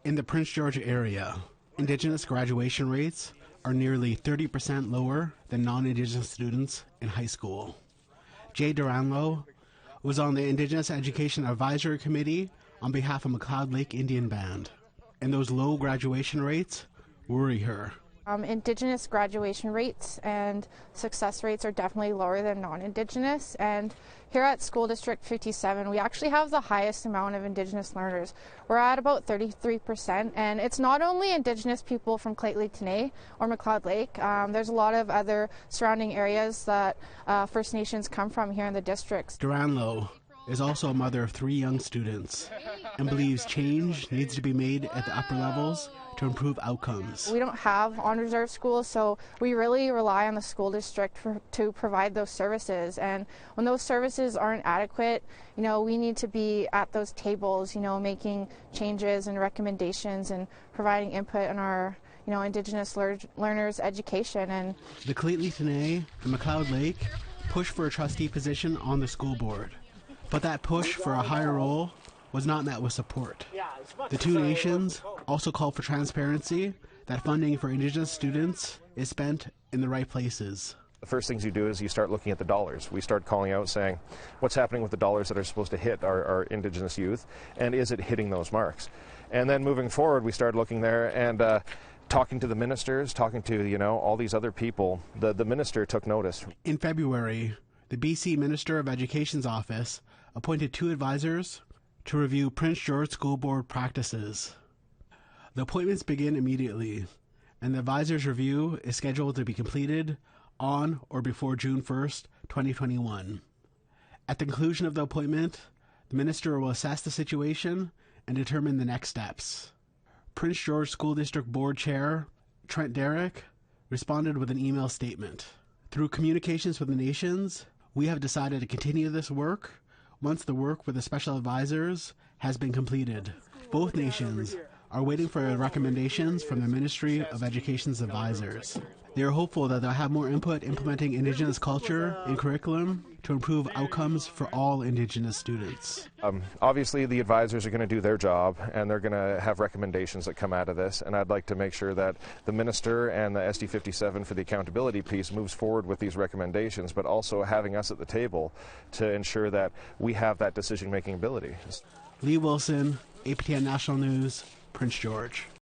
In the Prince George area, Indigenous graduation rates are nearly 30% lower than non-Indigenous students in high school. Jay Duranlo was on the Indigenous Education Advisory Committee on behalf of McLeod Lake Indian Band, and those low graduation rates worry her. Indigenous graduation rates and success rates are definitely lower than non-Indigenous, and here at School District 57 we actually have the highest amount of Indigenous learners. We're at about 33%, and it's not only Indigenous people from Lheidli or McLeod Lake. There's a lot of other surrounding areas that First Nations come from here in the districts. Duranlo is also a mother of 3 young students and believes change needs to be made at the upper levels to improve outcomes. We don't have on-reserve schools, so we really rely on the school district to provide those services. And when those services aren't adequate, we need to be at those tables, making changes and recommendations and providing input on our Indigenous learners' education. And the Lheidli and McLeod Lake pushed for a trustee position on the school board, but that push for a higher role was not met with support. The 2 nations also called for transparency, that funding for Indigenous students is spent in the right places. The first things you do is you start looking at the dollars. We start calling out saying, what's happening with the dollars that are supposed to hit our Indigenous youth, and is it hitting those marks? And then moving forward, we start looking there and talking to the ministers, talking to, all these other people. The minister took notice. In February, the BC Minister of Education's office appointed 2 advisors to review Prince George School Board practices. The appointments begin immediately, and the advisors' review is scheduled to be completed on or before June 1st, 2021. At the conclusion of the appointment, the minister will assess the situation and determine the next steps. Prince George School District Board Chair Trent Derrick responded with an email statement. Through communications with the nations, we have decided to continue this work once the work with the special advisors has been completed. Both nations are waiting for recommendations from the Ministry of Education's advisors. They are hopeful that they'll have more input implementing Indigenous culture in curriculum to improve outcomes for all Indigenous students. Obviously, the advisors are going to do their job, and they're going to have recommendations that come out of this, and I'd like to make sure that the minister and the SD57 for the accountability piece moves forward with these recommendations, but also having us at the table to ensure that we have that decision-making ability. Lee Wilson, APTN National News, Prince George.